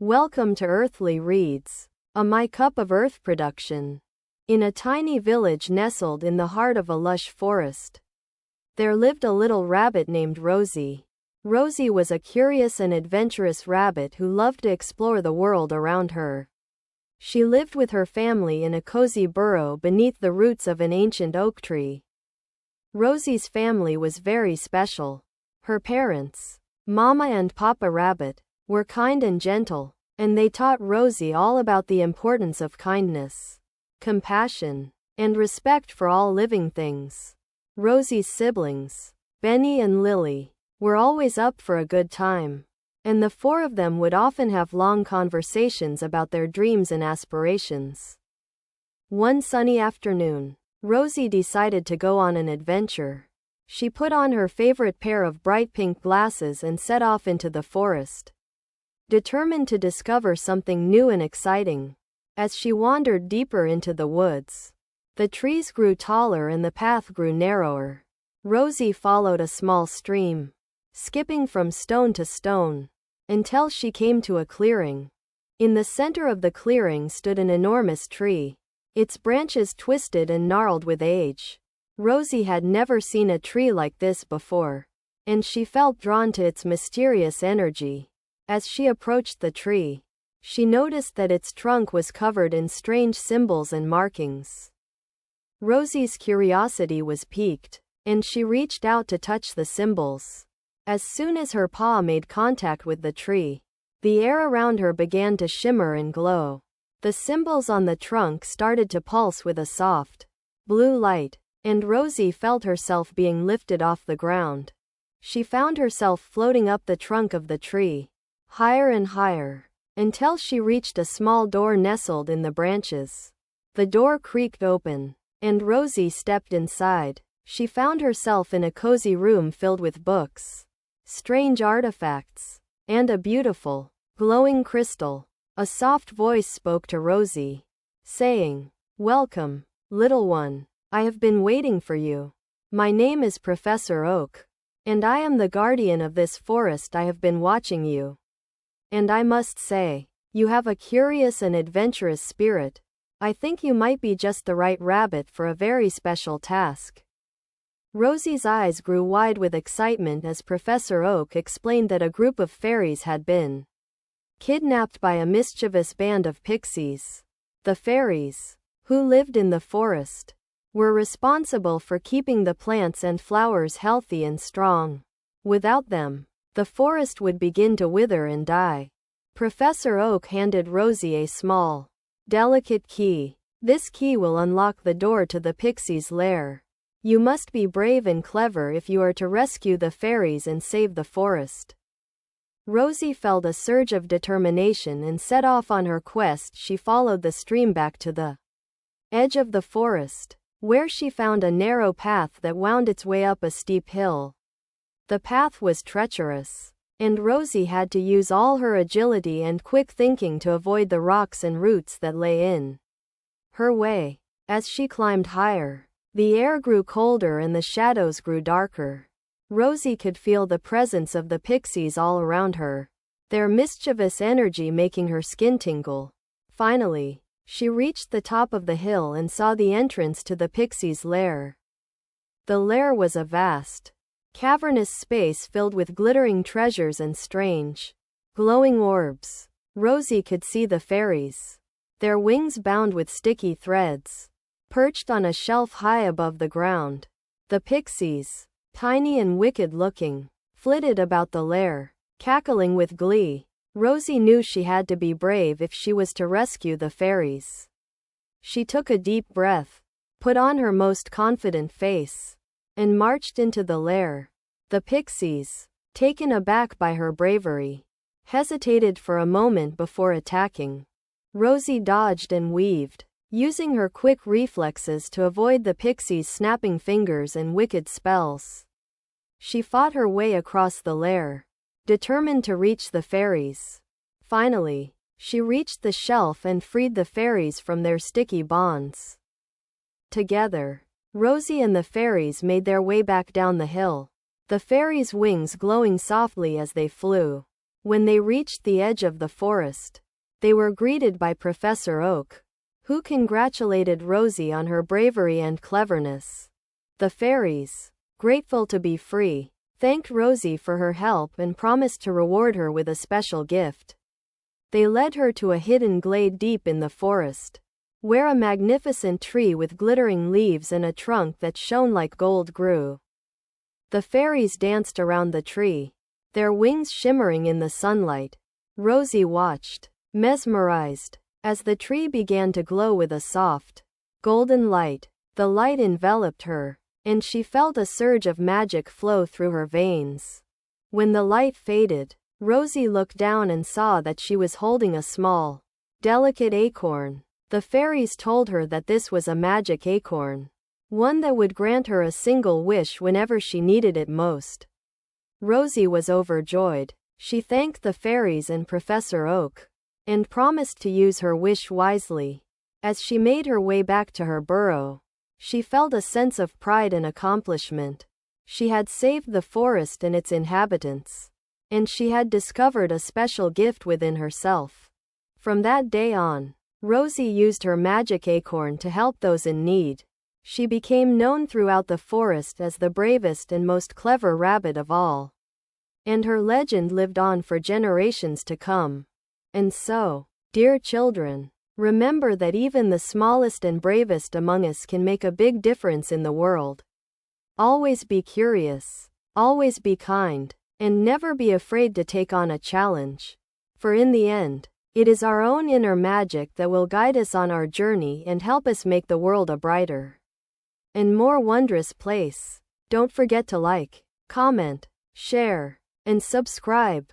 Welcome to Earthly Reads, a My Cup of Earth production. In a tiny village nestled in the heart of a lush forest, there lived a little rabbit named Rosie. Rosie was a curious and adventurous rabbit who loved to explore the world around her. She lived with her family in a cozy burrow beneath the roots of an ancient oak tree. Rosie's family was very special. Her parents, Mama and Papa Rabbit, were kind and gentle, and they taught Rosie all about the importance of kindness, compassion, and respect for all living things. Rosie's siblings, Benny and Lily, were always up for a good time, and the four of them would often have long conversations about their dreams and aspirations. One sunny afternoon, Rosie decided to go on an adventure. She put on her favorite pair of bright pink glasses and set off into the forest, determined to discover something new and exciting. As she wandered deeper into the woods, the trees grew taller and the path grew narrower. Rosie followed a small stream, skipping from stone to stone, until she came to a clearing. In the center of the clearing stood an enormous tree, its branches twisted and gnarled with age. Rosie had never seen a tree like this before, and she felt drawn to its mysterious energy. As she approached the tree, she noticed that its trunk was covered in strange symbols and markings. Rosie's curiosity was piqued, and she reached out to touch the symbols. As soon as her paw made contact with the tree, the air around her began to shimmer and glow. The symbols on the trunk started to pulse with a soft, blue light, and Rosie felt herself being lifted off the ground. She found herself floating up the trunk of the tree, higher and higher, until she reached a small door nestled in the branches. The door creaked open, and Rosie stepped inside. She found herself in a cozy room filled with books, strange artifacts, and a beautiful, glowing crystal. A soft voice spoke to Rosie, saying, "Welcome, little one. I have been waiting for you. My name is Professor Oak, and I am the guardian of this forest. I have been watching you. And I must say, you have a curious and adventurous spirit. I think you might be just the right rabbit for a very special task." Rosie's eyes grew wide with excitement as Professor Oak explained that a group of fairies had been kidnapped by a mischievous band of pixies. The fairies, who lived in the forest, were responsible for keeping the plants and flowers healthy and strong. Without them, the forest would begin to wither and die. Professor Oak handed Rosie a small, delicate key. This key will unlock the door to the pixies' lair. You must be brave and clever if you are to rescue the fairies and save the forest. Rosie felt a surge of determination and set off on her quest. She followed the stream back to the edge of the forest, where she found a narrow path that wound its way up a steep hill. The path was treacherous, and Rosie had to use all her agility and quick thinking to avoid the rocks and roots that lay in her way. As she climbed higher, the air grew colder and the shadows grew darker. Rosie could feel the presence of the pixies all around her, their mischievous energy making her skin tingle. Finally, she reached the top of the hill and saw the entrance to the pixies' lair. The lair was a vast, cavernous space filled with glittering treasures and strange, glowing orbs. Rosie could see the fairies, their wings bound with sticky threads, perched on a shelf high above the ground. The pixies, tiny and wicked-looking, flitted about the lair, cackling with glee. Rosie knew she had to be brave if she was to rescue the fairies. She took a deep breath, put on her most confident face, and marched into the lair. The pixies, taken aback by her bravery, hesitated for a moment before attacking. Rosie dodged and weaved, using her quick reflexes to avoid the pixies' snapping fingers and wicked spells. She fought her way across the lair, determined to reach the fairies. Finally, she reached the shelf and freed the fairies from their sticky bonds. Together, Rosie and the fairies made their way back down the hill, the fairies' wings glowing softly as they flew. When they reached the edge of the forest, they were greeted by Professor Oak, who congratulated Rosie on her bravery and cleverness. The fairies, grateful to be free, thanked Rosie for her help and promised to reward her with a special gift. They led her to a hidden glade deep in the forest, where a magnificent tree with glittering leaves and a trunk that shone like gold grew. The fairies danced around the tree, their wings shimmering in the sunlight. Rosie watched, mesmerized, as the tree began to glow with a soft, golden light. The light enveloped her, and she felt a surge of magic flow through her veins. When the light faded, Rosie looked down and saw that she was holding a small, delicate acorn. The fairies told her that this was a magic acorn, one that would grant her a single wish whenever she needed it most. Rosie was overjoyed. She thanked the fairies and Professor Oak, and promised to use her wish wisely. As she made her way back to her burrow, she felt a sense of pride and accomplishment. She had saved the forest and its inhabitants, and she had discovered a special gift within herself. From that day on, Rosie used her magic acorn to help those in need. She became known throughout the forest as the bravest and most clever rabbit of all. And her legend lived on for generations to come. And so, dear children, remember that even the smallest and bravest among us can make a big difference in the world. Always be curious, always be kind, and never be afraid to take on a challenge. For in the end, it is our own inner magic that will guide us on our journey and help us make the world a brighter and more wondrous place. Don't forget to like, comment, share, and subscribe.